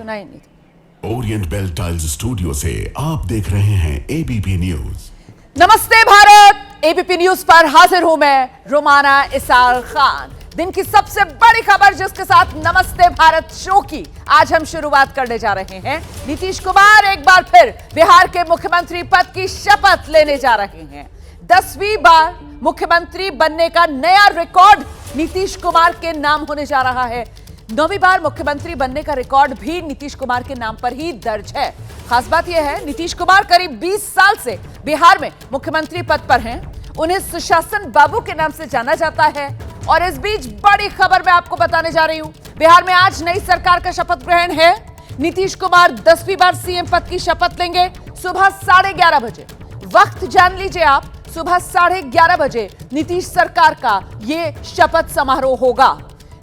सुनाई नहीं थी। ओरिएंट बेल टाइल्स स्टूडियो से आप देख रहे हैं एबीपी न्यूज। नमस्ते भारत, एबीपी न्यूज पर हाजिर हूं मैं रोमाना इसार खान। दिन की सबसे बड़ी खबर जिसके साथ नमस्ते भारत शो की आज हम शुरुआत करने जा रहे हैं। नीतीश कुमार एक बार फिर बिहार के मुख्यमंत्री पद की शपथ लेने जा रहे हैं। 10वीं बार मुख्यमंत्री बनने का नया रिकॉर्ड नीतीश कुमार के नाम होने जा रहा है। 9वीं बार मुख्यमंत्री बनने का रिकॉर्ड भी नीतीश कुमार के नाम पर ही दर्ज है। खास बात यह है, नीतीश कुमार करीब 20 साल से बिहार में मुख्यमंत्री पद पर हैं। उन्हें सुशासन बाबू के नाम से जाना जाता है। और इस बीच बड़ी खबर मैं आपको बताने जा रही हूं। बिहार में आज नई सरकार का शपथ ग्रहण है। नीतीश कुमार 10वीं बार सीएम पद की शपथ लेंगे सुबह 11:30 बजे। वक्त जान लीजिए आप, सुबह 11:30 बजे नीतीश सरकार का यह शपथ समारोह होगा।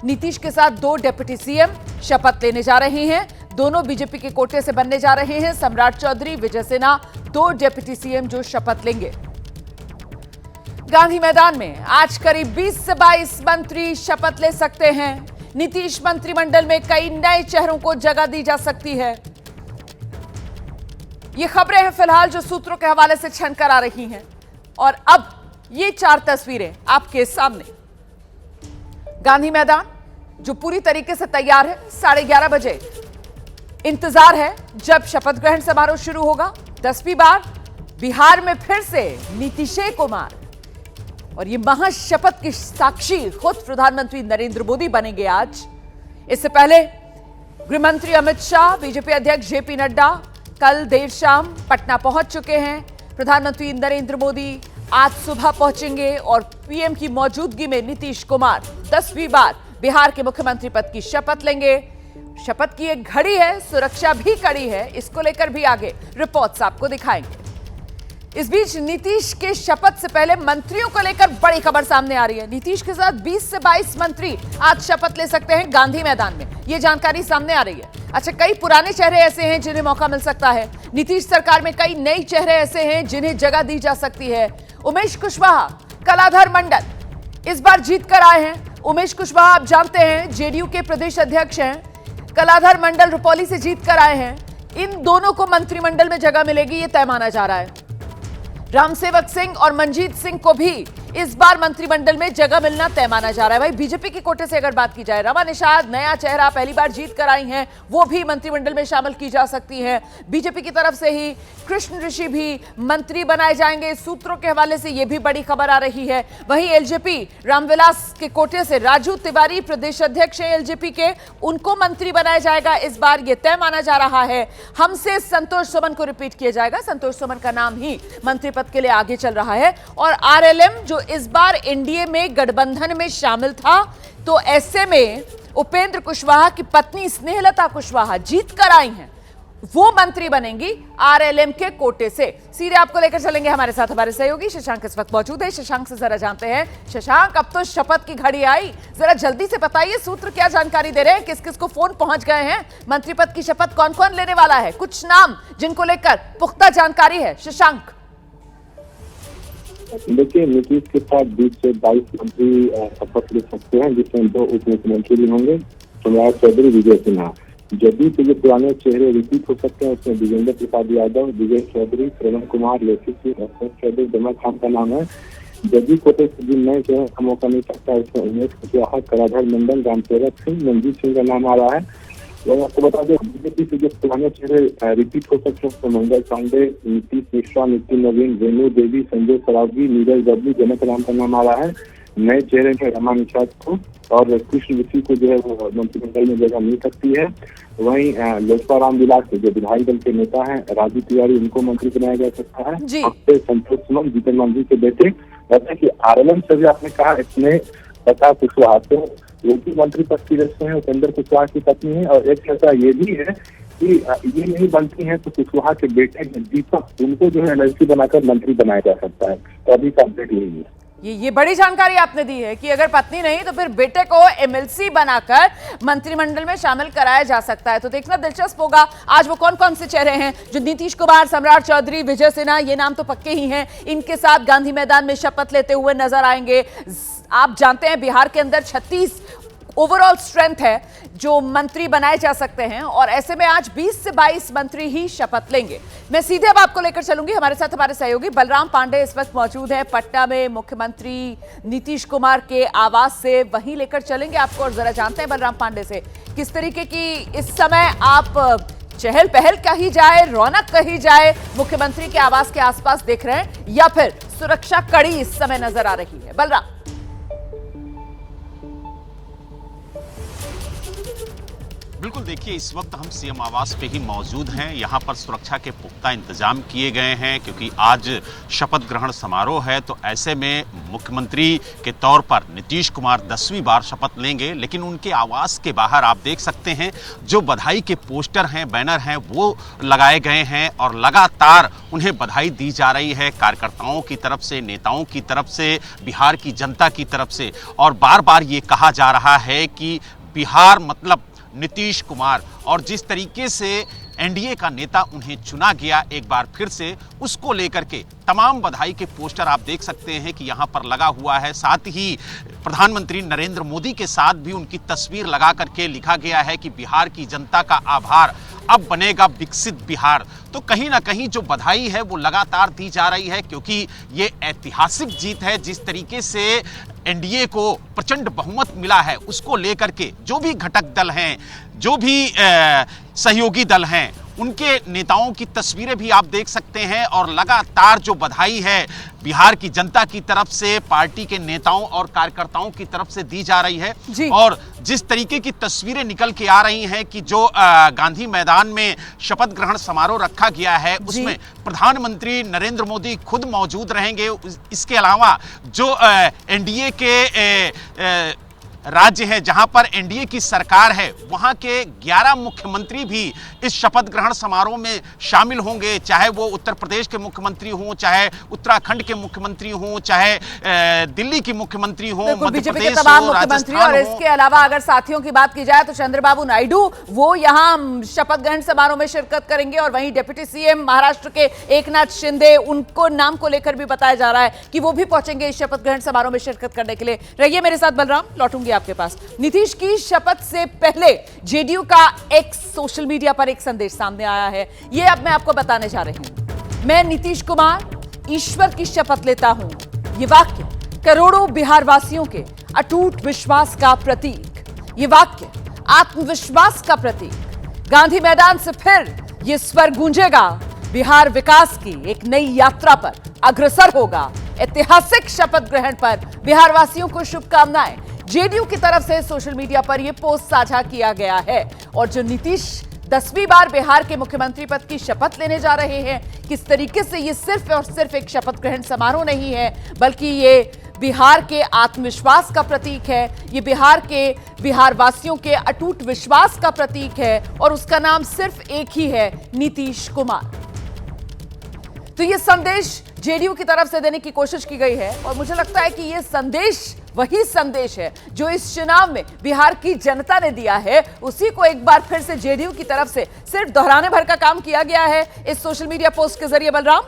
नीतीश के साथ 2 डिप्टी सीएम शपथ लेने जा रहे हैं। दोनों बीजेपी के कोटे से बनने जा रहे हैं। सम्राट चौधरी, विजय सिन्हा 2 डिप्टी सीएम जो शपथ लेंगे। गांधी मैदान में आज करीब 20 से 22 मंत्री शपथ ले सकते हैं। नीतीश मंत्रिमंडल में कई नए चेहरों को जगह दी जा सकती है। ये खबरें हैं फिलहाल जो सूत्रों के हवाले से छनकर आ रही हैं। और अब ये 4 तस्वीरें आपके सामने। गांधी मैदान जो पूरी तरीके से तैयार है। 11:30 बजे इंतजार है जब शपथ ग्रहण समारोह शुरू होगा। 10वीं बार बिहार में फिर से नीतीश कुमार और ये महाशपथ की साक्षी खुद प्रधानमंत्री नरेंद्र मोदी बनेंगे आज। इससे पहले गृहमंत्री अमित शाह, बीजेपी अध्यक्ष जेपी नड्डा कल देर शाम पटना पहुंच चुके हैं। प्रधानमंत्री नरेंद्र मोदी आज सुबह पहुंचेंगे और पीएम की मौजूदगी में नीतीश कुमार 10वीं बार बिहार के मुख्यमंत्री पद की शपथ लेंगे। शपथ की एक घड़ी है, सुरक्षा भी कड़ी है। इसको लेकर भी आगे रिपोर्ट्स आपको दिखाएंगे। इस बीच नीतीश के शपथ से पहले मंत्रियों को लेकर बड़ी खबर सामने आ रही है। नीतीश के साथ 20 से 22 मंत्री आज शपथ ले सकते हैं गांधी मैदान में। यह जानकारी सामने आ रही है। अच्छा, कई पुराने चेहरे ऐसे हैं जिन्हें मौका मिल सकता है। नीतीश सरकार में कई नए चेहरे ऐसे हैं जिन्हें जगह दी जा सकती है। उमेश कुशवाहा, कलाधर मंडल इस बार जीत कर आए हैं। उमेश कुशवाहा आप जानते हैं जेडीयू के प्रदेश अध्यक्ष हैं। कलाधर मंडल रुपौली से जीत कर आए हैं। इन दोनों को मंत्रिमंडल में जगह मिलेगी, यह तय माना जा रहा है। रामसेवक सिंह और मनजीत सिंह को भी इस बार मंत्रिमंडल में जगह मिलना तय माना जा रहा है। भाई बीजेपी के कोटे से अगर बात की जाए, रमा निषाद नया चेहरा पहली बार जीत कर आई हैं, वो भी मंत्रिमंडल में शामिल की जा सकती हैं। बीजेपी की तरफ से ही कृष्ण ऋषि भी मंत्री बनाए जाएंगे। सूत्रों के हवाले से यह भी बड़ी खबर आ रही है। वहीं एलजेपी रामविलास के कोटे से राजू तिवारी प्रदेश अध्यक्ष हैं एलजेपी के, उनको मंत्री बनाया जाएगा इस बार, यह तय माना जा रहा है। हमसे संतोष सुमन को रिपीट किया जाएगा। संतोष सुमन का नाम ही मंत्री पद के लिए आगे चल रहा है। और आरएलएम जो इस बार एनडीए में गठबंधन में शामिल था, तो ऐसे में उपेंद्र कुशवाहा की पत्नी स्नेहलता कुशवाहा जीत कर आई हैं, वो मंत्री बनेंगी आरएलएम के कोटे से। सीधे आपको लेकर चलेंगे हमारे साथ हमारे सहयोगी शशांक इस वक्त मौजूद है। शशांक से जरा जानते हैं। शशांक, अब तो शपथ की घड़ी आई, जरा जल्दी से बताइए सूत्र क्या जानकारी दे रहे हैं, किस किस को फोन पहुंच गए हैं, मंत्री पद की शपथ कौन कौन लेने वाला है, कुछ नाम जिनको लेकर पुख्ता जानकारी है। शशांक, देखिए, नीतीश के साथ 20 से 22 मंत्री शपथ ले सकते हैं, जिसमें 2 उप मुख्यमंत्री भी होंगे, सम्राट चौधरी, विजय सिन्हा। जदयू के जो पुराने चेहरे रिपीट हो सकते हैं उसमें विजेंद्र प्रसाद यादव, विजय चौधरी, श्रवण कुमार, लेखी सिंह, अशोक चौधरी, दमन खान का नाम है। जदयू कोटे से जिन नए चेहरे का मौका मिल सकता है उसमें उमेश कुशवाहा, कलाधर मंडल, रामसेवक सिंह, मनजीत सिंह का नाम आ रहा है। और आपको बता दें, बीजेपी से जो पुराने चेहरे रिपीट हो सकते हैं उसमें मंगल पांडे, नीतीश मिश्रा, नितिन नवीन, रेणु देवी, संजय सरावगी, नीरज बबली, जनक राम का नाम आ रहा है। नए चेहरे में रमा निषाद को और कृष्ण ऋषि को जो है वो मंत्रिमंडल में जगह मिल सकती है। वहीं लोजपा रामविलास जो विधायक दल के नेता हैं, राजू तिवारी, उनको मंत्री बनाया जा सकता है। संतोष सुमन, जीतन मांझी के बेटे। जैसे कि आरएलएम से भी आपने कहा, इसमें लता कुशवाहा तो वो भी मंत्री पद की रचना है, उपेंद्र कुशवाहा की पत्नी है। और एक चर्चा ये भी है कि ये नहीं बनती है तो कुशवाहा के बेटे दीपक, उनको जो है एमएलसी बनाकर मंत्री बनाया जा सकता है। तो अभी का अपडेट यही है। ये बड़ी जानकारी आपने दी है कि अगर पत्नी नहीं तो फिर बेटे को एमएलसी बनाकर मंत्रिमंडल में शामिल कराया जा सकता है। तो देखना दिलचस्प होगा आज वो कौन कौन से चेहरे हैं जो नीतीश कुमार, सम्राट चौधरी, विजय सिन्हा, ये नाम तो पक्के ही हैं, इनके साथ गांधी मैदान में शपथ लेते हुए नजर आएंगे। आप जानते हैं बिहार के अंदर 36 ओवरऑल स्ट्रेंथ है जो मंत्री बनाए जा सकते हैं। और ऐसे में आज 20 से 22 मंत्री ही शपथ लेंगे। मैं सीधे अब आपको लेकर चलूंगी, हमारे साथ हमारे सहयोगी बलराम पांडे इस वक्त मौजूद हैं पटना में मुख्यमंत्री नीतीश कुमार के आवास से, वहीं लेकर चलेंगे आपको। और जरा जानते हैं बलराम पांडे से किस तरीके की इस समय आप चहल पहल कही जाए, रौनक कही जाए, मुख्यमंत्री के आवास के आसपास देख रहे हैं, या फिर सुरक्षा कड़ी इस समय नजर आ रही है? बलराम। बिल्कुल, देखिए इस वक्त हम सीएम आवास पे ही मौजूद हैं। यहाँ पर सुरक्षा के पुख्ता इंतजाम किए गए हैं क्योंकि आज शपथ ग्रहण समारोह है। तो ऐसे में मुख्यमंत्री के तौर पर नीतीश कुमार 10वीं बार शपथ लेंगे। लेकिन उनके आवास के बाहर आप देख सकते हैं जो बधाई के पोस्टर हैं, बैनर हैं, वो लगाए गए हैं और लगातार उन्हें बधाई दी जा रही है कार्यकर्ताओं की तरफ से, नेताओं की तरफ से, बिहार की जनता की तरफ से। और बार बार ये कहा जा रहा है कि बिहार मतलब नीतीश कुमार, और जिस तरीके से एनडीए का नेता उन्हें चुना गया एक बार फिर से, उसको लेकर के तमाम बधाई के पोस्टर आप देख सकते हैं कि यहां पर लगा हुआ है। साथ ही प्रधानमंत्री नरेंद्र मोदी के साथ भी उनकी तस्वीर लगा करके लिखा गया है कि बिहार की जनता का आभार, अब बनेगा विकसित बिहार। तो कहीं ना कहीं जो बधाई है वो लगातार दी जा रही है क्योंकि ये ऐतिहासिक जीत है। जिस तरीके से एनडीए को प्रचंड बहुमत मिला है, उसको लेकर के जो भी घटक दल हैं, जो भी सहयोगी दल हैं, उनके नेताओं की तस्वीरें भी आप देख सकते हैं। और लगातार जो बधाई है बिहार की जनता की तरफ से, पार्टी के नेताओं और कार्यकर्ताओं की तरफ से दी जा रही है। और जिस तरीके की तस्वीरें निकल के आ रही हैं कि जो गांधी मैदान में शपथ ग्रहण समारोह रखा गया है, उसमें प्रधानमंत्री नरेंद्र मोदी खुद मौजूद रहेंगे। इसके अलावा जो एनडीए के राज्य है जहां पर एनडीए की सरकार है, वहां के 11 मुख्यमंत्री भी इस शपथ ग्रहण समारोह में शामिल होंगे। चाहे वो उत्तर प्रदेश के मुख्यमंत्री हों, चाहे उत्तराखंड के मुख्यमंत्री हों, चाहे दिल्ली की मुख्यमंत्री हों, मध्य प्रदेश के तमाम मुख्यमंत्री। और इसके अलावा अगर साथियों की बात की जाए तो चंद्रबाबू नायडू वो यहां शपथ ग्रहण समारोह में शिरकत करेंगे। और वहीं डिप्टी सीएम महाराष्ट्र के एकनाथ शिंदे, उनको नाम को लेकर भी बताया जा रहा है कि वो भी पहुंचेंगे इस शपथ ग्रहण समारोह में शिरकत करने के लिए। रहिए मेरे साथ बलराम, लौटूंगी आपके पास। नीतीश की शपथ से पहले जेडीयू का एक्स सोशल मीडिया पर एक संदेश सामने आया है, ये अब मैं आपको बताने जा रही हूं। मैं नीतीश कुमार ईश्वर की शपथ लेता हूं। ये वाक्य करोड़ों बिहार वासियों के अटूट विश्वास का प्रतीक, ये वाक्य आत्मविश्वास का प्रतीक। गांधी मैदान से फिर ये स्वर गूंजेगा, बिहार विकास की एक नई यात्रा पर अग्रसर होगा। ऐतिहासिक शपथ ग्रहण पर बिहार वासियों को शुभकामनाएं। जेडीयू की तरफ से सोशल मीडिया पर यह पोस्ट साझा किया गया है। और जो नीतीश 10वीं बार बिहार के मुख्यमंत्री पद की शपथ लेने जा रहे हैं, किस तरीके से ये सिर्फ और सिर्फ एक शपथ ग्रहण समारोह नहीं है, बल्कि ये बिहार के आत्मविश्वास का प्रतीक है, ये बिहार वासियों के अटूट विश्वास का प्रतीक है। और उसका नाम सिर्फ एक ही है, नीतीश कुमार। तो ये संदेश जेडीयू की तरफ से देने की कोशिश की गई है। और मुझे लगता है कि ये संदेश वही संदेश है जो इस चुनाव में बिहार की जनता ने दिया है। उसी को एक बार फिर से जेडीयू की तरफ से सिर्फ दोहराने भर का काम किया गया है इस सोशल मीडिया पोस्ट के जरिए। बलराम,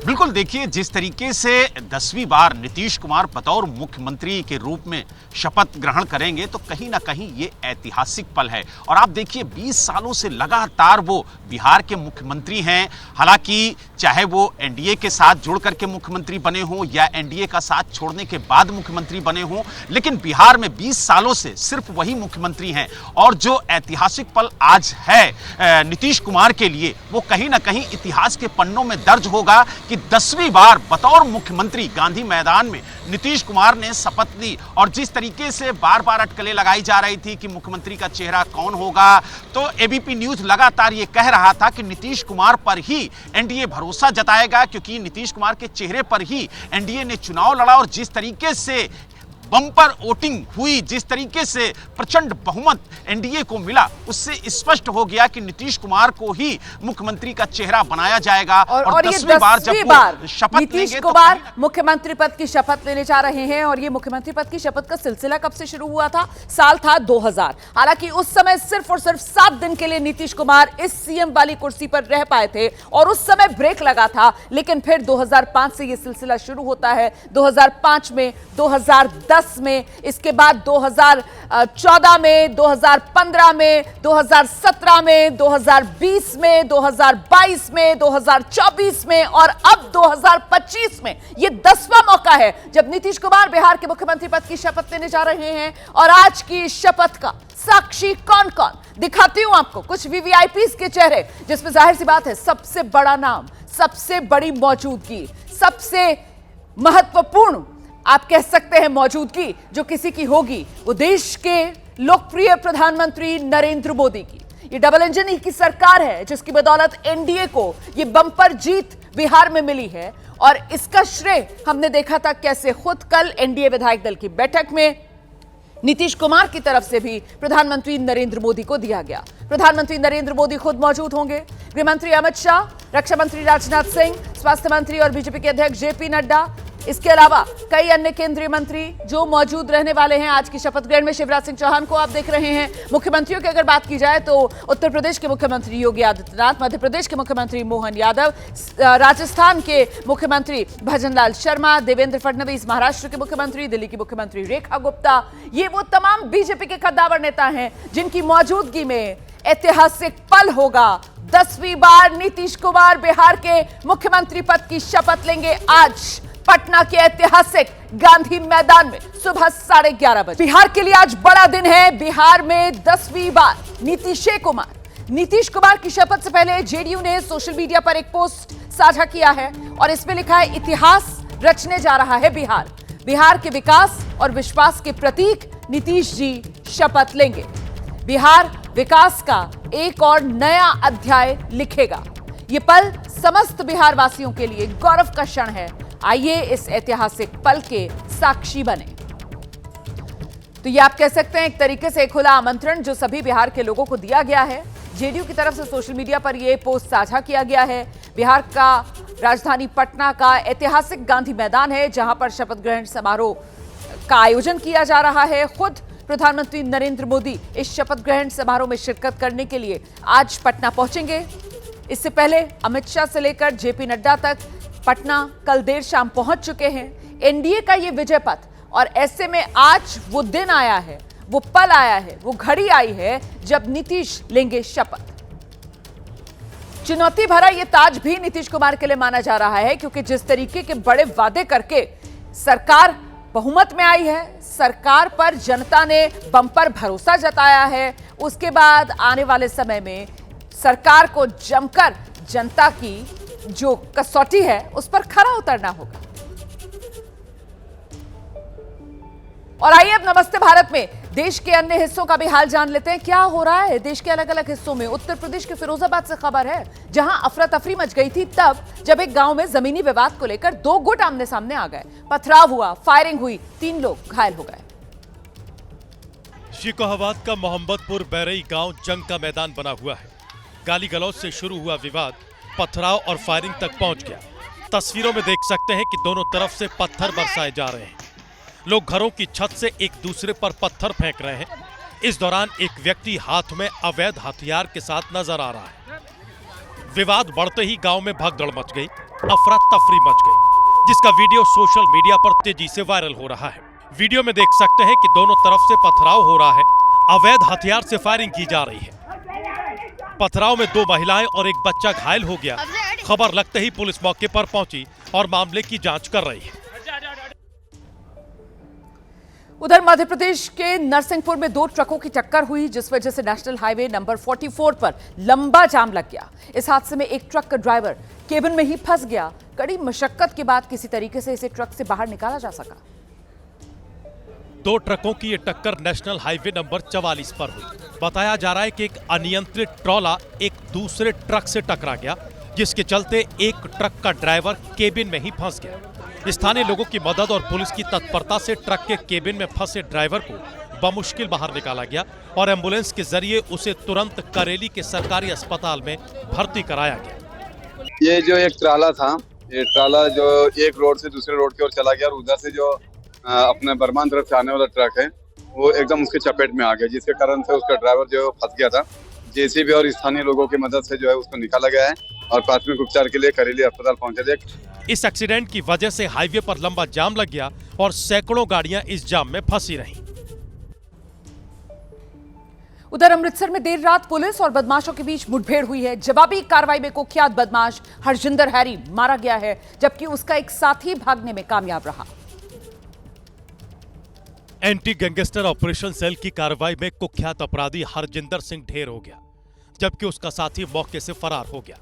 बिल्कुल, देखिए जिस तरीके से 10वीं बार नीतीश कुमार बतौर मुख्यमंत्री के रूप में शपथ ग्रहण करेंगे तो कहीं ना कहीं ये ऐतिहासिक पल है। और आप देखिए 20 सालों से लगातार वो बिहार के मुख्यमंत्री हैं। हालांकि चाहे वो एनडीए के साथ जुड़ करके मुख्यमंत्री बने हों या एनडीए का साथ छोड़ने के बाद मुख्यमंत्री बने हों, लेकिन बिहार में 20 सालों से सिर्फ वही मुख्यमंत्री हैं। और जो ऐतिहासिक पल आज है नीतीश कुमार के लिए, वो कहीं ना कहीं इतिहास के पन्नों में दर्ज होगा कि 10वीं बार बतौर मुख्यमंत्री गांधी मैदान में नीतीश कुमार ने शपथ ली। और जिस तरीके से बार बार अटकलें लगाई जा रही थी कि मुख्यमंत्री का चेहरा कौन होगा, तो एबीपी न्यूज लगातार ये कह रहा था कि नीतीश कुमार पर ही एनडीए भरोसा जताएगा क्योंकि नीतीश कुमार के चेहरे पर ही एनडीए ने चुनाव लड़ा। और जिस तरीके से बम्पर वोटिंग हुई, जिस तरीके से प्रचंड बहुमत एनडीए को मिला, उससे स्पष्ट हो गया कि नीतीश कुमार को ही मुख्यमंत्री का चेहरा बनाया जाएगा। और 10वीं बार जब वो शपथ नीतीश लेंगे कुमार मुख्यमंत्री पद की शपथ लेने जा रहे हैं। और ये मुख्यमंत्री पद की शपथ का सिलसिला कब से शुरू हुआ था? साल था 2000। हालांकि उस समय सिर्फ और सिर्फ 7 दिन के लिए नीतीश कुमार इस सीएम वाली कुर्सी पर रह पाए थे और उस समय ब्रेक लगा था। लेकिन फिर 2005 से यह सिलसिला शुरू होता है, 2005 में, 2010 में, इसके बाद 2014 में, 2015 में, 2017 में, 2020 में, 2022 में, 2024 में और अब 2025 में यह 10वां मौका है जब नीतीश कुमार बिहार के मुख्यमंत्री पद की शपथ लेने जा रहे हैं। और आज की शपथ का साक्षी कौन कौन, दिखाती हूं आपको कुछ वीवीआईपीज के चेहरे, जिसमें जाहिर सी बात है सबसे बड़ा नाम, सबसे बड़ी मौजूदगी, सबसे महत्वपूर्ण आप कह सकते हैं मौजूदगी जो किसी की होगी, वो देश के लोकप्रिय प्रधानमंत्री नरेंद्र मोदी की। ये डबल इंजन की सरकार है जिसकी बदौलत एनडीए को ये बम्पर जीत बिहार में मिली है। और इसका श्रेय हमने देखा था कैसे खुद कल एनडीए विधायक दल की बैठक में नीतीश कुमार की तरफ से भी प्रधानमंत्री नरेंद्र मोदी को दिया गया। प्रधानमंत्री नरेंद्र मोदी खुद मौजूद होंगे, गृह मंत्री अमित शाह, रक्षा मंत्री राजनाथ सिंह, स्वास्थ्य मंत्री और बीजेपी के अध्यक्ष जेपी नड्डा, इसके अलावा कई अन्य केंद्रीय मंत्री जो मौजूद रहने वाले हैं आज की शपथ ग्रहण में। शिवराज सिंह चौहान को आप देख रहे हैं। मुख्यमंत्रियों की अगर बात की जाए तो उत्तर प्रदेश के मुख्यमंत्री योगी आदित्यनाथ, मध्य प्रदेश के मुख्यमंत्री मोहन यादव, राजस्थान के मुख्यमंत्री भजनलाल शर्मा, देवेंद्र फडणवीस महाराष्ट्र के मुख्यमंत्री, दिल्ली की मुख्यमंत्री रेखा गुप्ता, ये वो तमाम बीजेपी के कद्दावर नेता हैं जिनकी मौजूदगी में ऐतिहासिक पल होगा। 10वीं बार नीतीश कुमार बिहार के मुख्यमंत्री पद की शपथ लेंगे आज पटना के ऐतिहासिक गांधी मैदान में सुबह 11:30 बजे। बिहार के लिए आज बड़ा दिन है। बिहार में 10वीं बार नीतीश कुमार की शपथ से पहले जेडीयू ने सोशल मीडिया पर एक पोस्ट साझा किया है और इसमें लिखा है, इतिहास रचने जा रहा है बिहार। बिहार के विकास और विश्वास के प्रतीक नीतीश जी शपथ लेंगे। बिहार विकास का एक और नया अध्याय लिखेगा। यह पल समस्त बिहार वासियों के लिए गौरव का क्षण है। आइए इस ऐतिहासिक पल के साक्षी बने। तो ये आप कह सकते हैं एक तरीके से खुला आमंत्रण जो सभी बिहार के लोगों को दिया गया है। जेडीयू की तरफ से सोशल मीडिया पर यह पोस्ट साझा किया गया है। बिहार का राजधानी पटना का ऐतिहासिक गांधी मैदान है जहां पर शपथ ग्रहण समारोह का आयोजन किया जा रहा है। खुद प्रधानमंत्री नरेंद्र मोदी इस शपथ ग्रहण समारोह में शिरकत करने के लिए आज पटना पहुंचेंगे। इससे पहले अमित शाह से लेकर जेपी नड्डा तक पटना कल देर शाम पहुंच चुके हैं। एनडीए का ये विजय पथ, और ऐसे में आज वो दिन आया है, वो पल आया है, वो घड़ी आई है जब नीतीश लेंगे शपथ। चुनौती भरा ये ताज भी नीतीश कुमार के लिए माना जा रहा है क्योंकि जिस तरीके के बड़े वादे करके सरकार बहुमत में आई है, सरकार पर जनता ने बम्पर भरोसा जताया है, उसके बाद आने वाले समय में सरकार को जमकर जनता की जो कसौटी है उस पर खरा उतरना होगा। और आइए अब नमस्ते भारत में देश के अन्य हिस्सों का भी हाल जान लेते हैं। क्या हो रहा है देश के अलग अलग हिस्सों में। उत्तर प्रदेश के फिरोजाबाद से खबर है जहां अफरा तफरी मच गई थी तब जब एक गांव में जमीनी विवाद को लेकर 2 गुट आमने सामने आ गए। पथराव हुआ, फायरिंग हुई, 3 लोग घायल हो गए। शिकोहाबाद का मोहम्मदपुर बैरई गांव जंग का मैदान बना हुआ है। गाली गलौज से शुरू हुआ विवाद पथराव और फायरिंग तक पहुंच गया। तस्वीरों में देख सकते हैं कि दोनों तरफ से पत्थर बरसाए जा रहे हैं। लोग घरों की छत से एक दूसरे पर पत्थर फेंक रहे हैं। इस दौरान एक व्यक्ति हाथ में अवैध हथियार के साथ नजर आ रहा है। विवाद बढ़ते ही गांव में भगदड़ मच गई, अफरा तफरी मच गई, जिसका वीडियो सोशल मीडिया पर तेजी से वायरल हो रहा है। वीडियो में देख सकते हैं कि दोनों तरफ से पथराव हो रहा है, अवैध हथियार से फायरिंग की जा रही है। पथराव में 2 महिलाएं और एक बच्चा घायल हो गया। खबर लगते ही पुलिस मौके पर पहुंची और मामले की जांच कर रही है। उधर मध्य प्रदेश के नरसिंहपुर में 2 ट्रकों की टक्कर हुई जिस वजह से नेशनल हाईवे नंबर 44 पर लंबा जाम लग गया। इस हादसे में एक ट्रक का ड्राइवर केबिन में ही फंस गया। कड़ी मशक्कत के बाद किसी तरीके से इसे ट्रक से बाहर निकाला जा सका। 2 ट्रकों की ये टक्कर नेशनल हाईवे नंबर 44 पर हुई। बताया जा रहा है कि एक अनियंत्रित ट्रॉला एक दूसरे ट्रक से टकरा गया जिसके चलते एक ट्रक का ड्राइवर केबिन में ही फंस गया। स्थानीय लोगों की मदद और पुलिस की तत्परता से ट्रक के केबिन में फंसे ड्राइवर को बमुश्किल बाहर निकाला गया और एम्बुलेंस के जरिए उसे तुरंत करेली के सरकारी अस्पताल में भर्ती कराया गया। ये जो एक ट्राला था, ये ट्राला जो एक रोड से दूसरे रोड की ओर चला गया और उधर से जो अपने बर्मान तरफ से आने वाला ट्रक है वो एकदम उसके चपेट में आ गया, जिसके कारण से उसका ड्राइवर जो फंस गया था। जेसीबी और स्थानीय लोगों की मदद से जो है उसको निकाला गया है और प्राथमिक उपचार के लिए करेली अस्पताल पहुंचा दिया। इस एक्सीडेंट की वजह से हाईवे पर लंबा जाम लग गया और सैकड़ों गाड़ियां इस जाम में फंसी रहीं। उधर अमृतसर में देर रात पुलिस और बदमाशों के बीच मुठभेड़ हुई है। जवाबी कार्रवाई में कुख्यात बदमाश हरजिंदर हैरी मारा गया है, जबकि उसका एक साथी भागने में कामयाब रहा। एंटी गैंगस्टर ऑपरेशन सेल की कार्रवाई में कुख्यात अपराधी हरजिंदर सिंह ढेर हो गया, जबकि उसका साथी मौके से फरार हो गया।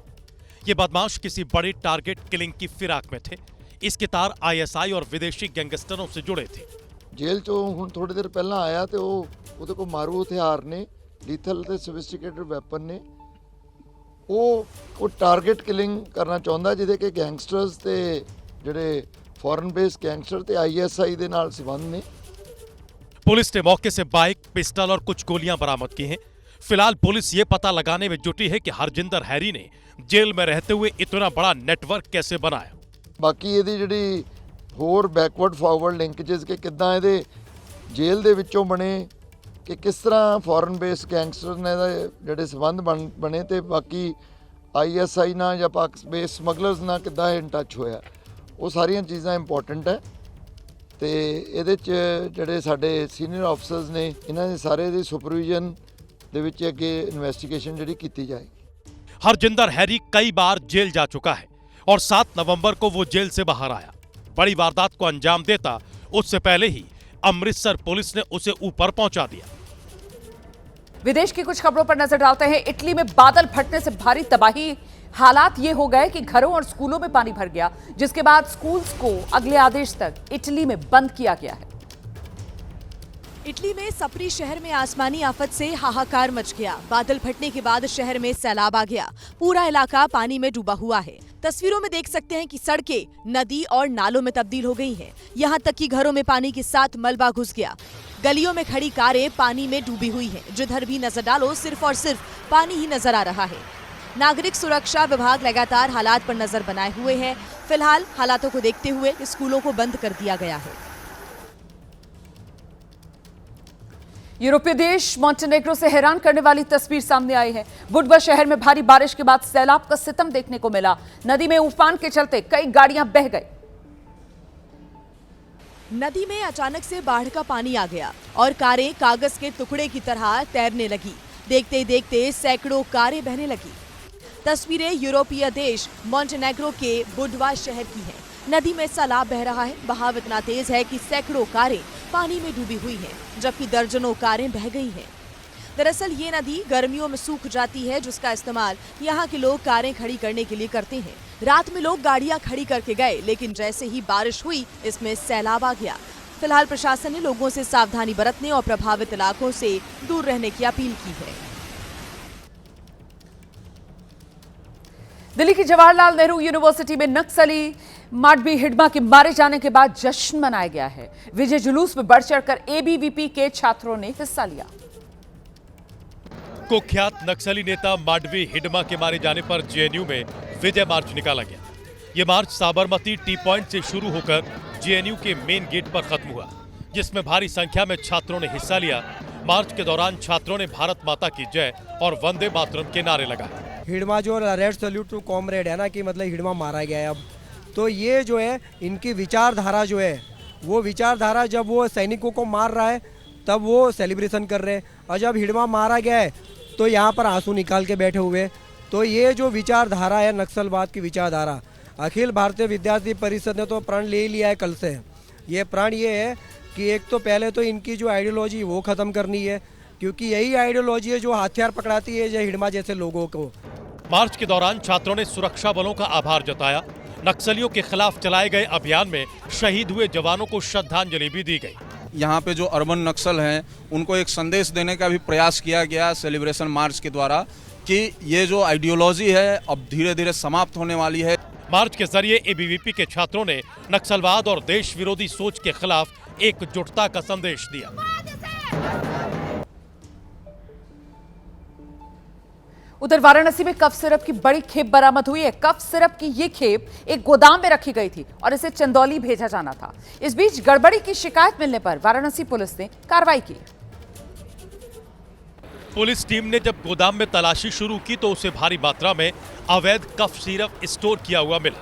ये बदमाश किसी बड़ी टारगेट किलिंग की फिराक में थे। इसके तार आईएसआई और विदेशी गैंगस्टरों से जुड़े थे। जेल चो हुण थोड़ी देर पहला आया तो ਉਹਦੇ ਕੋਲ ਮਾਰੂ ਹਥਿਆਰ ਨੇ, ਲੀਥਲ ਤੇ ਸੋਫਿਸਟੀਕੇਟਡ ਵੈਪਨ ਨੇ। ਉਹ ਟਾਰਗੇਟ ਕਿਲਿੰਗ ਕਰਨਾ ਚਾਹੁੰਦਾ ਜਿਹਦੇ ਕਿ ਗੈਂਗਸਟਰਸ ਤੇ ਜਿਹੜੇ ਫੋਰਨ ਬੇਸ ਗੈਂਗਸਟਰ ਤੇ ਆईएसआई ਦੇ ਨਾਲ ਸੰਬੰਧ ਨੇ। पुलिस ने मौके से बाइक, पिस्टल और कुछ गोलियां बरामद की हैं। फिलहाल पुलिस ये पता लगाने में जुटी है कि हरजिंदर हैरी ने जेल में रहते हुए इतना बड़ा नेटवर्क कैसे बनाया। ਬਾਕੀ ਇਹਦੀ ਜਿਹੜੀ ਹੋਰ ਬੈਕਵਰਡ ਫਾਰਵਰਡ ਲਿੰਕੇजेस ਕਿ ਕਿੱਦਾਂ ਇਹਦੇ ਜੇਲ੍ਹ ਦੇ ਵਿੱਚੋਂ ਬਣੇ, ਕਿ ਕਿਸ ਤਰ੍ਹਾਂ ਫੋਰਨ ਬੇਸ ਗੈਂਗਸਟਰ ਨੇ ਜਿਹੜੇ ਸੰਬੰਧ ਬਣੇ ਤੇ ਬਾਕੀ ਆईएसआई ਨਾਲ ਜਾਂ ਪਾਕ ਬੇਸ ਸਮਗਲਰਸ ਨਾਲ ਕਿੱਦਾਂ ਇਨ ਟੱਚ ਹੋਇਆ, ਉਹ ਸਾਰੀਆਂ ਚੀਜ਼ਾਂ ਇੰਪੋਰਟੈਂਟ ਹੈ। ਤੇ ਇਹਦੇ ਚ ਜਿਹੜੇ ਸਾਡੇ ਸੀਨੀਅਰ ਆਫੀਸਰਸ ਨੇ ਇਹਨਾਂ ਦੇ ਸਾਰੇ ਦੀ ਸੁਪਰਵਿਜ਼ਨ ਦੇ ਵਿੱਚ ਅੱਗੇ ਇਨਵੈਸਟੀਗੇਸ਼ਨ ਜਿਹੜੀ ਕੀਤੀ ਜਾਏਗੀ। हरजिंदर हैरी कई बार जेल जा चुका है और 7 नवंबर को वो जेल से बाहर आया। बड़ी वारदात को अंजाम देता उससे पहले ही अमृतसर पुलिस ने उसे ऊपर पहुंचा दिया। विदेश की कुछ खबरों पर नजर डालते हैं। इटली में बादल फटने से भारी तबाही। हालात ये हो गए कि घरों और स्कूलों में पानी भर गया, जिसके बाद स्कूल्स को अगले आदेश तक इटली में बंद किया गया है। इटली में सपरी शहर में आसमानी आफत से हाहाकार मच गया। बादल फटने के बाद शहर में सैलाब आ गया। पूरा इलाका पानी में डूबा हुआ है। तस्वीरों में देख सकते हैं कि सड़कें नदी और नालों में तब्दील हो गई हैं। यहाँ तक कि घरों में पानी के साथ मलबा घुस गया। गलियों में खड़ी कारें पानी में डूबी हुई हैं। जिधर भी नजर डालो सिर्फ और सिर्फ पानी ही नजर आ रहा है। नागरिक सुरक्षा विभाग लगातार हालात पर नजर बनाए हुए है। फिलहाल हालातों को देखते हुए स्कूलों को बंद कर दिया गया है। यूरोपीय देश मॉन्टेनेग्रो से हैरान करने वाली तस्वीर सामने आई है। बुडवा शहर में भारी बारिश के बाद सैलाब का सितम देखने को मिला। नदी में उफान के चलते कई गाड़ियां बह गई। नदी में अचानक से बाढ़ का पानी आ गया और कारें कागज के टुकड़े की तरह तैरने लगी। देखते ही देखते सैकड़ों कारें बहने लगी। तस्वीरें यूरोपीय देश मॉन्टेनेग्रो के बुडवा शहर की हैं। नदी में सैलाब बह रहा है। बहाव इतना तेज है कि सैकड़ों कारें पानी में डूबी हुई हैं, जबकि दर्जनों कारें बह गई हैं। दरअसल ये नदी गर्मियों में सूख जाती है, जिसका इस्तेमाल यहाँ के लोग कारें खड़ी करने के लिए करते हैं। रात में लोग गाड़ियाँ खड़ी करके गए, लेकिन जैसे ही बारिश हुई इसमें सैलाब आ गया। फिलहाल प्रशासन ने लोगों से सावधानी बरतने और प्रभावित इलाकों से दूर रहने की अपील की है। दिल्ली की जवाहरलाल नेहरू यूनिवर्सिटी में नक्सली माडवी हिडमा के मारे जाने के बाद जश्न मनाया गया है। विजय जुलूस में बढ़ चढ़कर एबीवीपी के छात्रों ने हिस्सा लिया। कुख्यात नक्सली नेता माडवी हिडमा के मारे जाने पर जेएनयू में विजय मार्च निकाला गया। ये मार्च साबरमती टी पॉइंट से शुरू होकर जेएनयू के मेन गेट पर खत्म हुआ, जिसमें भारी संख्या में छात्रों ने हिस्सा लिया। मार्च के दौरान छात्रों ने भारत माता की जय और वंदे मातरम के नारे लगाए। हिडमा जो रेड सल्यूट टू कॉमरेड है ना, कि मतलब हिडमा मारा गया है अब, तो ये जो है इनकी विचारधारा जो है, वो विचारधारा जब वो सैनिकों को मार रहा है तब वो सेलिब्रेशन कर रहे हैं, और जब हिडमा मारा गया है तो यहाँ पर आंसू निकाल के बैठे हुए। तो ये जो विचारधारा है नक्सलवाद की विचारधारा, अखिल भारतीय विद्यार्थी परिषद ने तो प्रण ले लिया है कल से। ये प्रण ये है कि एक तो पहले तो इनकी जो आइडियोलॉजी वो ख़त्म करनी है, क्योंकि यही आइडियोलॉजी है जो हथियार पकड़ाती है हिडमा जैसे लोगों को। मार्च के दौरान छात्रों ने सुरक्षा बलों का आभार जताया। नक्सलियों के खिलाफ चलाए गए अभियान में शहीद हुए जवानों को श्रद्धांजलि भी दी गई। यहाँ पे जो अर्बन नक्सल हैं उनको एक संदेश देने का भी प्रयास किया गया सेलिब्रेशन मार्च के द्वारा कि ये जो आइडियोलॉजी है अब धीरे धीरे समाप्त होने वाली है। मार्च के जरिए एबीवीपी के छात्रों ने नक्सलवाद और देश विरोधी सोच के खिलाफ एकजुटता का संदेश दिया। उधर वाराणसी में कफ सिरप की बड़ी खेप बरामद हुई है। कफ सिरप की ये खेप एक गोदाम में रखी गई थी और इसे चंदौली भेजा जाना था। इस बीच गड़बड़ी की शिकायत मिलने पर वाराणसी पुलिस ने कार्रवाई की। पुलिस टीम ने जब गोदाम में तलाशी शुरू की तो उसे भारी मात्रा में अवैध कफ सिरप स्टोर किया हुआ मिला।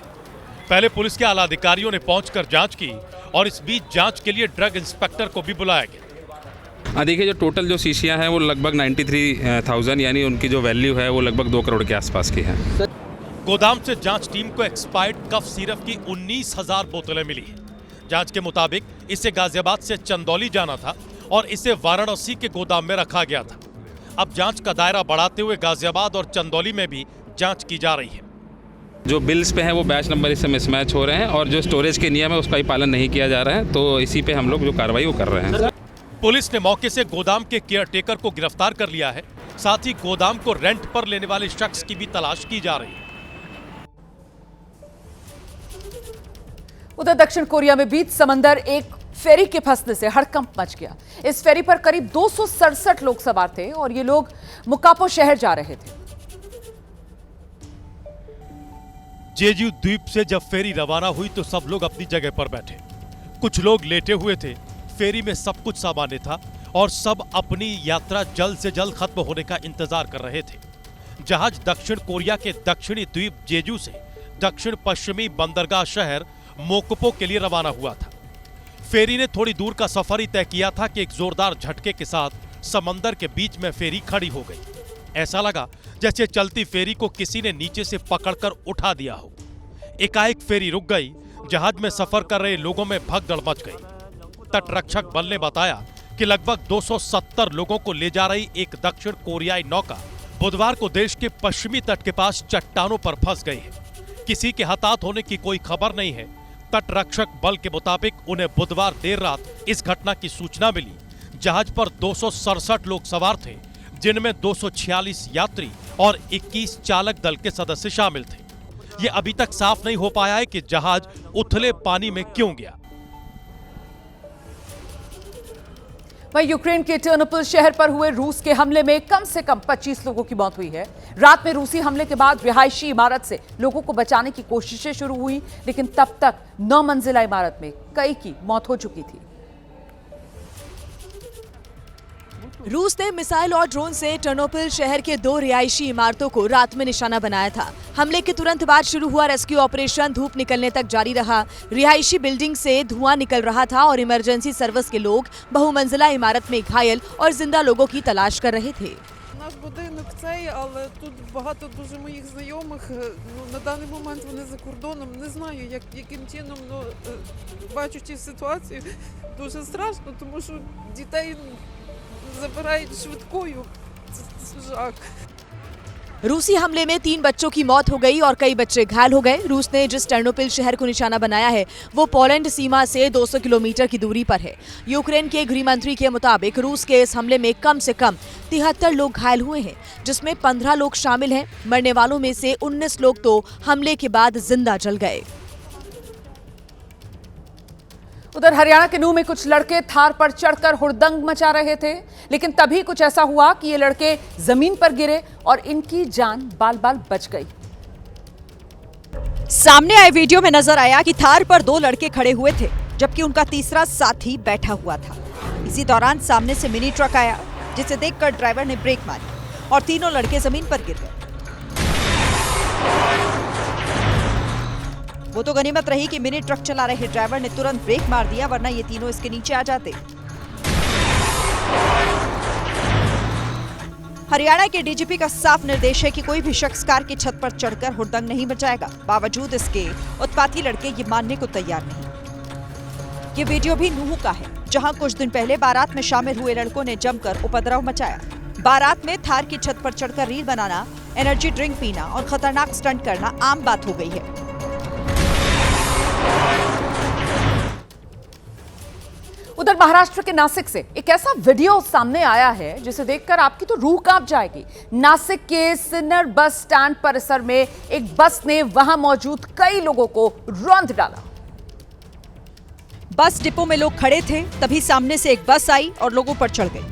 पहले पुलिस के आला अधिकारियों ने पहुंचकर जांच की और इस बीच जांच के लिए ड्रग इंस्पेक्टर को भी बुलाया गया। देखिए, जो टोटल जो शीशियां हैं वो लगभग 93,000 यानी उनकी जो वैल्यू है वो लगभग 2 करोड़ के आसपास की है। गोदाम से जांच टीम को एक्सपायर्ड कफ सिरप की 19,000 बोतलें मिली है। जांच के मुताबिक इसे गाजियाबाद से चंदौली जाना था और इसे वाराणसी के गोदाम में रखा गया था। अब जांच का दायरा बढ़ाते हुए गाजियाबाद और चंदौली में भी जांच की जा रही है। जो बिल्स पे हैं वो बैच नंबर इससे मिसमैच हो रहे हैं और जो स्टोरेज के नियम है उसका भी पालन नहीं किया जा रहा है, तो इसी पे हम लोग जो कार्रवाई वो कर रहे हैं। पुलिस ने मौके से गोदाम के केयरटेकर को गिरफ्तार कर लिया है। साथ ही गोदाम को रेंट पर लेने वाले शख्स की भी तलाश की जा रही है। उधर दक्षिण कोरिया में बीच समंदर एक फेरी के फंसने से हड़कंप मच गया। इस फेरी पर करीब 267 लोग सवार थे और ये लोग मुकापो शहर जा रहे थे। जेजू द्वीप से जब फेरी रवाना हुई तो सब लोग अपनी जगह पर बैठे। कुछ लोग लेटे हुए थे। फेरी में सब कुछ सामान्य था और सब अपनी यात्रा जल्द से जल्द खत्म होने का इंतजार कर रहे थे। जहाज दक्षिण कोरिया के दक्षिणी द्वीप जेजू से दक्षिण पश्चिमी बंदरगाह शहर मोकोपो के लिए रवाना हुआ था। फेरी ने थोड़ी दूर का सफर ही तय किया था कि एक जोरदार झटके के साथ समंदर के बीच में फेरी खड़ी हो गई। ऐसा लगा जैसे चलती फेरी को किसी ने नीचे से पकड़कर उठा दिया हो। एकाएक फेरी रुक गई। जहाज में सफर कर रहे लोगों में भगदड़ मच गई। तटरक्षक बल ने बताया कि लगभग 270 लोगों को ले जा रही एक दक्षिण कोरियाई नौका बुधवार को देश के पश्चिमी तट के पास चट्टानों पर फंस गई है। किसी के हताहत होने की कोई खबर नहीं है। तटरक्षक बल के मुताबिक उन्हें बुधवार देर रात इस घटना की सूचना मिली। जहाज पर 267 लोग सवार थे, जिनमें 246 यात्री और 21 चालक दल के सदस्य शामिल थे। ये अभी तक साफ नहीं हो पाया है कि जहाज उथले पानी में क्यों गया। वहीं यूक्रेन के टर्नोपिल शहर पर हुए रूस के हमले में कम से कम 25 लोगों की मौत हुई है। रात में रूसी हमले के बाद रिहायशी इमारत से लोगों को बचाने की कोशिशें शुरू हुई, लेकिन तब तक 9 मंजिला इमारत में कई की मौत हो चुकी थी। रूस ने मिसाइल और ड्रोन से टर्नोपिल शहर के 2 रिहायशी इमारतों को रात में निशाना बनाया था। हमले के तुरंत बाद शुरू हुआ रेस्क्यू ऑपरेशन धूप निकलने तक जारी रहा। रिहायशी बिल्डिंग से धुआं निकल रहा था और इमरजेंसी सर्विस के लोग बहुमंजिला इमारत में घायल और जिंदा लोगों की तलाश कर रहे थे। Наш будинок цей, але тут багато дуже моїх знайомих. На даний момент вони за кордоном. Не знаю, яким чином, бачучи ситуацію, дуже страшно, тому що дітей забирають швидкою. Це жах. रूसी हमले में 3 बच्चों की मौत हो गई और कई बच्चे घायल हो गए। रूस ने जिस टर्नोपिल शहर को निशाना बनाया है वो पोलैंड सीमा से 200 किलोमीटर की दूरी पर है। यूक्रेन के गृह मंत्री के मुताबिक रूस के इस हमले में कम से कम 73 लोग घायल हुए हैं, जिसमें 15 लोग शामिल हैं। मरने वालों में से 19 लोग तो हमले के बाद जिंदा जल गए। उधर हरियाणा के नूह में कुछ लड़के थार पर चढ़कर हुड़दंग मचा रहे थे, लेकिन तभी कुछ ऐसा हुआ कि ये लड़के जमीन पर गिरे और इनकी जान बाल बाल बच गई। सामने आए वीडियो में नजर आया कि थार पर 2 लड़के खड़े हुए थे, जबकि उनका तीसरा साथी बैठा हुआ था। इसी दौरान सामने से मिनी ट्रक आया, जिसे देखकर ड्राइवर ने ब्रेक मारी और तीनों लड़के जमीन पर गिर गए। वो तो गनीमत रही कि मिनी ट्रक चला रहे ड्राइवर ने तुरंत ब्रेक मार दिया, वरना ये तीनों इसके नीचे आ जाते। हरियाणा के डीजीपी का साफ निर्देश है कि कोई भी शख्स कार की छत पर चढ़कर हुड़दंग नहीं मचाएगा। बावजूद इसके उत्पाती लड़के ये मानने को तैयार नहीं। ये वीडियो भी नूह का है, जहां कुछ दिन पहले बारात में शामिल हुए लड़कों ने जमकर उपद्रव मचाया। बारात में थार की छत पर चढ़कर रील बनाना, एनर्जी ड्रिंक पीना और खतरनाक स्टंट करना आम बात हो गई है। उधर महाराष्ट्र के नासिक से एक ऐसा वीडियो सामने आया है जिसे देखकर आपकी तो रूह कांप जाएगी। नासिक के सिन्नर बस स्टैंड परिसर में एक बस ने वहां मौजूद कई लोगों को रौंद डाला। बस डिपो में लोग खड़े थे, तभी सामने से एक बस आई और लोगों पर चढ़ गई।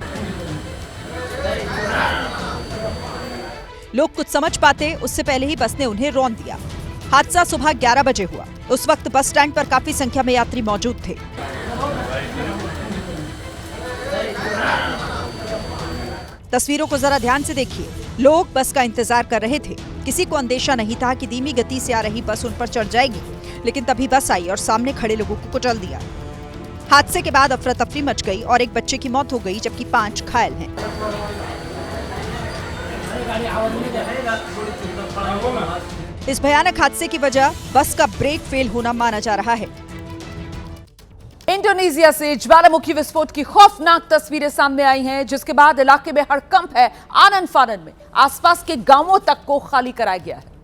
लोग कुछ समझ पाते उससे पहले ही बस ने उन्हें रौंद दिया। हादसा सुबह 11 बजे हुआ। उस वक्त बस स्टैंड पर काफी संख्या में यात्री मौजूद थे। तस्वीरों को जरा ध्यान से देखिए। लोग बस का इंतजार कर रहे थे। किसी को अंदेशा नहीं था कि धीमी गति से आ रही बस उन पर चढ़ जाएगी, लेकिन तभी बस आई और सामने खड़े लोगों को कुचल दिया। हादसे के बाद अफरा तफरी मच गई और एक बच्चे की मौत हो गई, जबकि 5 घायल हैं। इस भयानक हादसे की वजह बस का ब्रेक फेल होना माना जा रहा है। इंडोनेशिया से ज्वालामुखी विस्फोट की खौफनाक तस्वीरें सामने आई हैं, जिसके बाद इलाके में हड़कंप है। आनन फानन में आसपास के गांवों तक को खाली कराया गया है।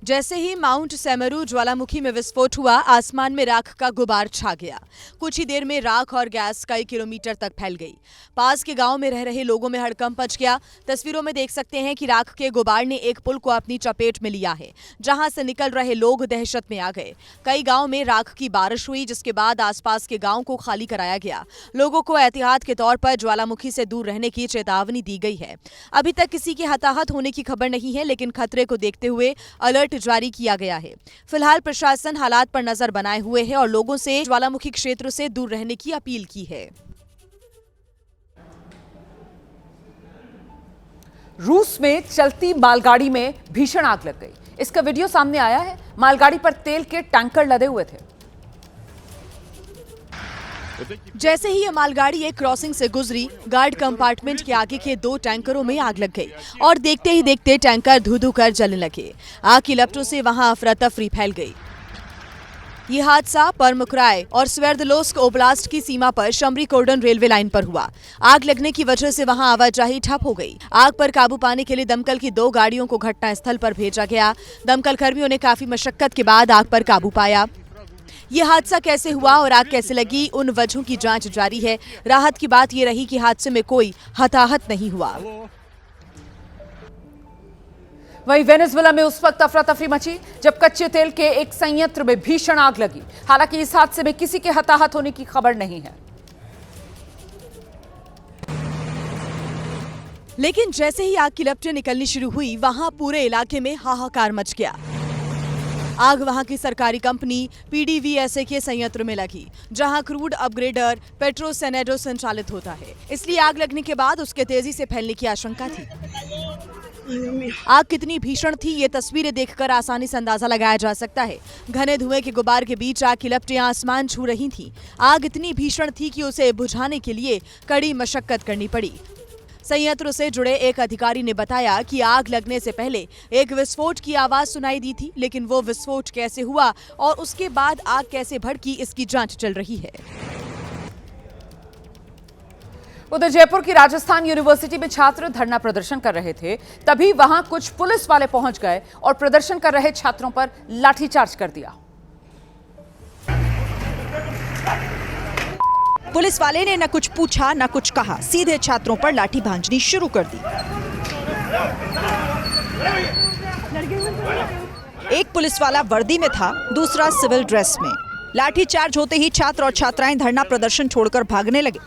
जैसे ही माउंट सेमेरू ज्वालामुखी में विस्फोट हुआ, आसमान में राख का गुबार छा गया। कुछ ही देर में राख और गैस कई किलोमीटर तक फैल गई। पास के गांव में रह रहे लोगों में हड़कंप मच गया। तस्वीरों में देख सकते हैं कि राख के गुबार ने एक पुल को अपनी चपेट में लिया है, जहां से निकल रहे लोग दहशत में आ गए। कई गाँव में राख की बारिश हुई, जिसके बाद आसपास के गाँव को खाली कराया गया। लोगों को एहतियात के तौर पर ज्वालामुखी से दूर रहने की चेतावनी दी गई है। अभी तक किसी के हताहत होने की खबर नहीं है, लेकिन खतरे को देखते हुए अलर्ट जारी किया गया है। फिलहाल प्रशासन हालात पर नजर बनाए हुए है और लोगों से ज्वालामुखी क्षेत्र से दूर रहने की अपील की है। रूस में चलती मालगाड़ी में भीषण आग लग गई। इसका वीडियो सामने आया है। मालगाड़ी पर तेल के टैंकर लदे हुए थे। जैसे ही ये मालगाड़ी एक क्रॉसिंग से गुजरी, गार्ड कंपार्टमेंट के आगे के 2 टैंकरों में आग लग गई और देखते ही देखते टैंकर धू-धू कर जलने लगे। आग की लपटों से वहां अफरा तफरी फैल गई। ये हादसा परमुक्राय और स्वेर्दलोस्क ओब्लास्ट की सीमा पर शमरी कोर्डन रेलवे लाइन पर हुआ। आग लगने की वजह से वहां आवाजाही ठप हो गई। आग पर काबू पाने के लिए दमकल की 2 गाड़ियों को घटनास्थल पर भेजा गया। दमकल कर्मियों ने काफी मशक्कत के बाद आग पर काबू पाया। ये हादसा कैसे हुआ और आग कैसे लगी, उन वजहों की जांच जारी है। राहत की बात ये रही कि हादसे में कोई हताहत नहीं हुआ। वहीं वेनेजुएला में उस वक्त अफरा तफरी मची जब कच्चे तेल के एक संयंत्र में भीषण आग लगी। हालांकि इस हादसे में किसी के हताहत होने की खबर नहीं है। लेकिन जैसे ही आग की लपटें निकलनी शुरू हुई, वहां पूरे इलाके में हाहाकार मच गया। आग वहां की सरकारी कंपनी PDVSA के संयंत्र में लगी, जहां क्रूड अपग्रेडर पेट्रोसेनेडो संचालित होता है। इसलिए आग लगने के बाद उसके तेजी से फैलने की आशंका थी। आग कितनी भीषण थी, ये तस्वीरें देखकर आसानी से अंदाजा लगाया जा सकता है। घने धुएं के गुबार के बीच आग की लपटें आसमान छू रही थीं। आग इतनी भीषण थी कि उसे बुझाने के लिए कड़ी मशक्कत करनी पड़ी। संयंत्र से जुड़े एक अधिकारी ने बताया कि आग लगने से पहले एक विस्फोट की आवाज सुनाई दी थी, लेकिन वो विस्फोट कैसे हुआ और उसके बाद आग कैसे भड़की, इसकी जांच चल रही है। उधर जयपुर की राजस्थान यूनिवर्सिटी में छात्र धरना प्रदर्शन कर रहे थे, तभी वहां कुछ पुलिस वाले पहुंच गए और प्रदर्शन कर रहे छात्रों पर लाठीचार्ज कर दिया। पुलिस वाले ने न कुछ पूछा न कुछ कहा, सीधे छात्रों पर लाठी भांजनी शुरू कर दी। एक पुलिस वाला वर्दी में था, दूसरा सिविल ड्रेस में। लाठी चार्ज होते ही छात्र और छात्राएं धरना प्रदर्शन छोड़कर भागने लगे।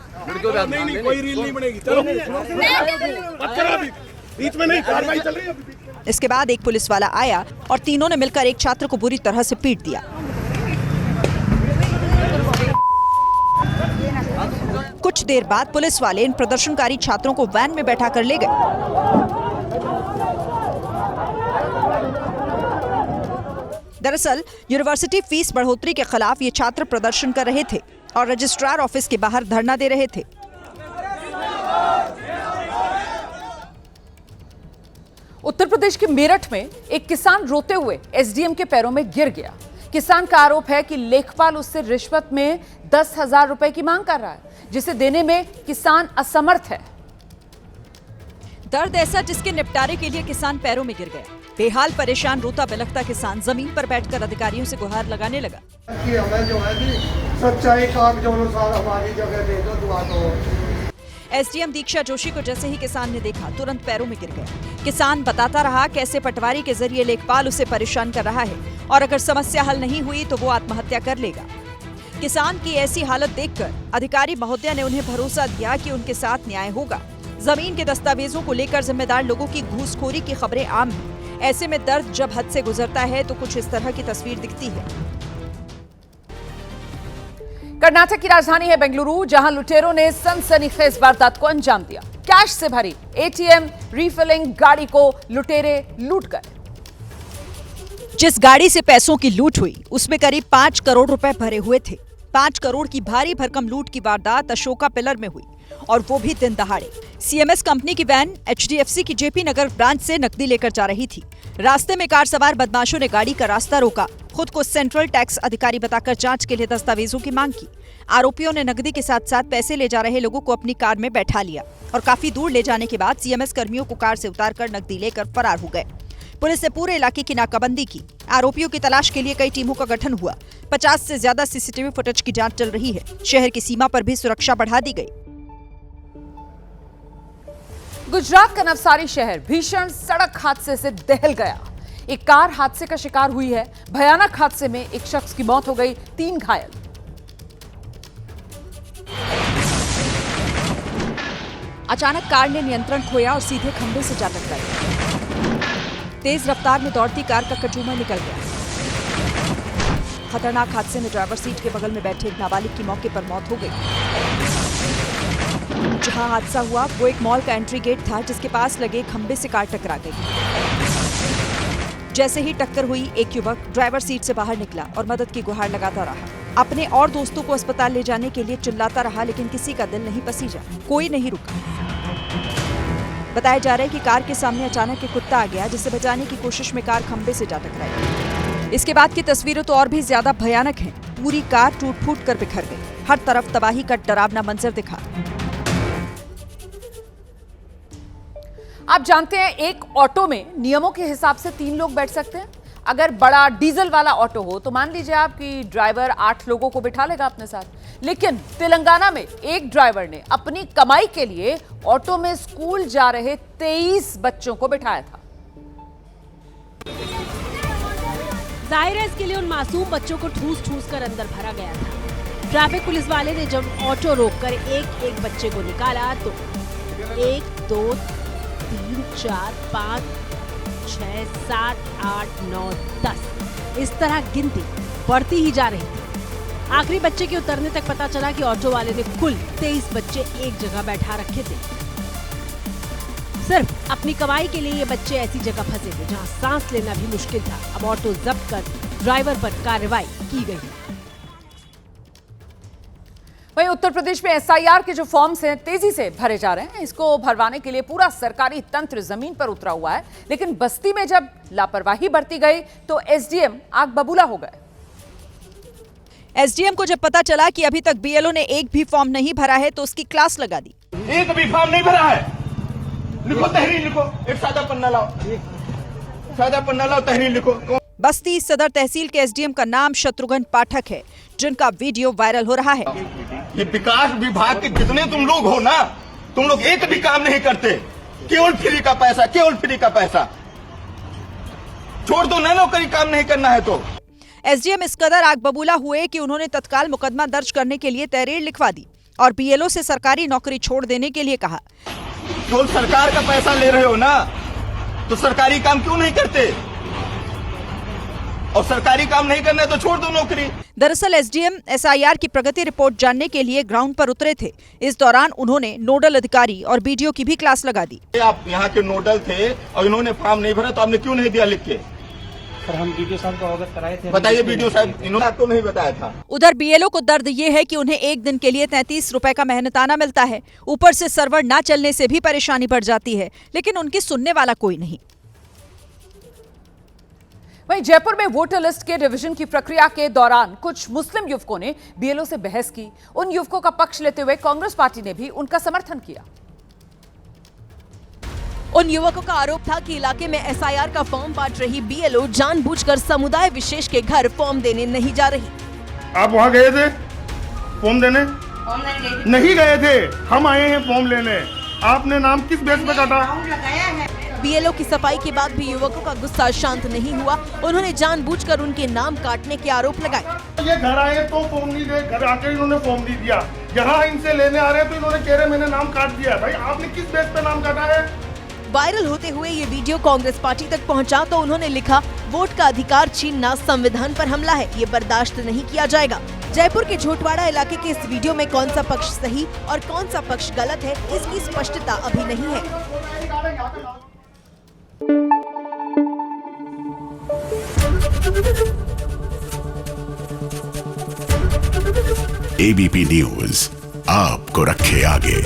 इसके बाद एक पुलिस वाला आया और तीनों ने मिलकर एक छात्र को बुरी तरह से पीट दिया। कुछ देर बाद पुलिस वाले इन प्रदर्शनकारी छात्रों को वैन में बैठा कर ले गए। दरअसल यूनिवर्सिटी फीस बढ़ोतरी के खिलाफ ये छात्र प्रदर्शन कर रहे थे और रजिस्ट्रार ऑफिस के बाहर धरना दे रहे थे। उत्तर प्रदेश के मेरठ में एक किसान रोते हुए एसडीएम के पैरों में गिर गया। किसान का आरोप है कि लेखपाल उससे रिश्वत में 10,000 रुपए की मांग कर रहा है, जिसे देने में किसान असमर्थ है। दर्द ऐसा जिसके निपटारे के लिए किसान पैरों में गिर गया। बेहाल परेशान रोता बिलखता किसान जमीन पर बैठकर अधिकारियों से गुहार लगाने लगा कि हमें जो है कि सच्चाई कागजों अनुसार हमारी जगह दे दो, दुआ दो। एसडीएम दीक्षा जोशी को जैसे ही किसान ने देखा तुरंत पैरों में गिर गया। किसान बताता रहा कैसे पटवारी के जरिए लेखपाल उसे परेशान कर रहा है और अगर समस्या हल नहीं हुई तो वो आत्महत्या कर लेगा। किसान की ऐसी हालत देखकर अधिकारी महोदय ने उन्हें भरोसा दिया कि उनके साथ न्याय होगा। जमीन के दस्तावेजों को लेकर जिम्मेदार लोगों की घूसखोरी की खबरें आम हैं। ऐसे में दर्द जब हद से गुजरता है तो कुछ इस तरह की तस्वीर दिखती है। कर्नाटक की राजधानी है बेंगलुरु, जहां लुटेरों ने सनसनीखेज वारदात को अंजाम दिया। कैश से भरी एटीएम रिफिलिंग गाड़ी को लुटेरे लूट गए। जिस गाड़ी से पैसों की लूट हुई उसमें करीब 5 करोड़ रुपए भरे हुए थे। 5 करोड़ की भारी भरकम लूट की वारदात अशोका पिलर में हुई और वो भी दिन दहाड़े। सीएमएस कंपनी की वैन एचडीएफसी की जेपी नगर ब्रांच से नकदी लेकर जा रही थी। रास्ते में कार सवार बदमाशों ने गाड़ी का रास्ता रोका, खुद को सेंट्रल टैक्स अधिकारी बताकर जांच के लिए दस्तावेजों की मांग की। आरोपियों ने नकदी के साथ साथ पैसे ले जा रहे लोगों को अपनी कार में बैठा लिया और काफी दूर ले जाने के बाद सीएमएस कर्मियों को कार से उतारकर नकदी लेकर फरार हो गए। पुलिस ने पूरे इलाके की नाकाबंदी की। आरोपियों की तलाश के लिए कई टीमों का गठन हुआ। 50 से ज्यादा सीसीटीवी फुटेज की जांच चल रही है। शहर की सीमा पर भी सुरक्षा बढ़ा दी गई। गुजरात का नवसारी शहर भीषण सड़क हादसे से दहल गया। एक कार हादसे का शिकार हुई है। भयानक हादसे में एक शख्स की मौत हो गई, 3 घायल। अचानक कार ने नियंत्रण खोया और सीधे खंभे से जा टकराई। तेज रफ्तार में दौड़ती कार का कचूमर निकल गया। खतरनाक हादसे में ड्राइवर सीट के बगल में बैठे एक नाबालिग की मौके पर मौत हो गई। जहां हादसा हुआ वो एक मॉल का एंट्री गेट था जिसके पास लगे खंभे से कार टकरा गई। जैसे ही टक्कर हुई एक युवक ड्राइवर सीट से बाहर निकला और मदद की गुहार लगाता रहा। अपने और दोस्तों को अस्पताल ले जाने के लिए चिल्लाता रहा लेकिन किसी का दिल नहीं पसीजा, कोई नहीं रुका। बताया जा रहा है कि कार के सामने अचानक एक कुत्ता आ गया जिसे बचाने की कोशिश में कार खंभे से जा टकराई। इसके बाद की तस्वीरें तो और भी ज्यादा भयानक हैं। पूरी कार टूट-फूट कर बिखर गई। हर तरफ तबाही का डरावना मंजर दिखा। आप जानते हैं एक ऑटो में नियमों के हिसाब से 3 लोग बैठ सकते हैं। अगर बड़ा डीजल वाला ऑटो हो तो मान लीजिए आप कि ड्राइवर 8 लोगों को बिठा लेगा अपने साथ, लेकिन तेलंगाना में एक ड्राइवर ने अपनी कमाई के लिए ऑटो में स्कूल जा रहे 23 बच्चों को बिठाया था। जाहिर है इसके लिए उन मासूम बच्चों को ठूस कर अंदर भरा गया था। ट्रैफिक पुलिस वाले ने जब ऑटो रोककर एक बच्चे को निकाला तो 1 2 3 4 5 6 7 8 9 10 इस तरह गिनती बढ़ती ही जा रही थी। आखिरी बच्चे के उतरने तक पता चला कि ऑटो वाले ने कुल 23 बच्चे एक जगह बैठा रखे थे। सिर्फ अपनी कमाई के लिए ये बच्चे ऐसी जगह फंसे थे जहां सांस लेना भी मुश्किल था। अब ऑटो जब्त कर ड्राइवर पर कार्रवाई की गई है। वहीं उत्तर प्रदेश में एसआईआर के जो फॉर्म्स हैं तेजी से भरे जा रहे हैं। इसको भरवाने के लिए पूरा सरकारी तंत्र जमीन पर उतरा हुआ है, लेकिन बस्ती में जब लापरवाही बरती गई तो एसडीएम आग बबूला हो गए। एसडीएम को जब पता चला कि अभी तक बीएलओ ने एक भी फॉर्म नहीं भरा है तो उसकी क्लास लगा दी। एक भी फॉर्म नहीं भरा है, लिखो तहरीर लिखो, एक सादा पन्ना लाओ, सादा पन्ना लाओ, तहरीर लिखो। बस्ती सदर तहसील के एसडीएम का नाम शत्रुघ्न पाठक है, जिनका वीडियो वायरल हो रहा है। ये विकास विभाग के जितने तुम लोग हो ना, तुम लोग एक भी काम नहीं करते, केवल फ्री का पैसा, केवल फ्री का पैसा। छोड़ दो ना नौकरी, काम नहीं करना है तो। एसडीएम इस कदर आग बबूला हुए कि उन्होंने तत्काल मुकदमा दर्ज करने के लिए तहरीर लिखवा दी और बीएलओ से सरकारी नौकरी छोड़ देने के लिए कहा। जो सरकार का पैसा ले रहे हो ना, तो सरकारी काम क्यों नहीं करते? और सरकारी काम नहीं करना है तो छोड़ दो नौकरी। दरअसल एसडीएम एसआईआर की प्रगति रिपोर्ट जानने के लिए ग्राउंड पर उतरे थे। इस दौरान उन्होंने नोडल अधिकारी और बीडीओ की भी क्लास लगा दी। आप यहाँ के नोडल थे और इन्होंने फॉर्म नहीं भरा तो आपने क्यों नहीं दिया लिख के? सर हम बीडीओ साहब को अवगत कराए थे। बताइए बीडीओ साहब, इन्होंने आपको नहीं बताया था। उधर बीएलओ को दर्द ये है कि उन्हें एक दिन के लिए 33 रुपए का मेहनताना मिलता है। ऊपर से सर्वर न चलने से भी परेशानी बढ़ जाती है, लेकिन उनकी सुनने वाला कोई नहीं। वहीं जयपुर में वोटर लिस्ट के रिवीजन की प्रक्रिया के दौरान कुछ मुस्लिम युवकों ने बीएलओ से बहस की। उन युवकों का पक्ष लेते हुए कांग्रेस पार्टी ने भी उनका समर्थन किया। उन युवकों का आरोप था कि इलाके में एसआईआर का फॉर्म बांट रही बीएलओ जानबूझकर समुदाय विशेष के घर फॉर्म देने नहीं जा रही। आप वहाँ गए थे फॉर्म देने? नहीं गए थे, हम आए हैं फॉर्म लेने। आपने नाम किस बेस पे काटा? बीएलओ की सफाई के बाद भी युवकों का गुस्सा शांत नहीं हुआ। उन्होंने जानबूझकर उनके नाम काटने के आरोप लगाए। ये घर आए तो फॉर्म नहीं दे, घर आके इन्होंने फॉर्म नहीं दिया। यहाँ इनसे लेने आ रहे हैं तो इन्होंने कह रहे मैंने नाम काट दिया। भाई आपने किस बेस पे नाम काटा है? वायरल होते हुए ये वीडियो कांग्रेस पार्टी तक पहुंचा तो उन्होंने लिखा, वोट का अधिकार छीनना संविधान पर हमला है, ये बर्दाश्त नहीं किया जाएगा। जयपुर के झोटवाड़ा इलाके के इस वीडियो में कौन सा पक्ष सही और कौन सा पक्ष गलत है, इसकी स्पष्टता अभी नहीं है। एबीपी न्यूज आपको रखे आगे।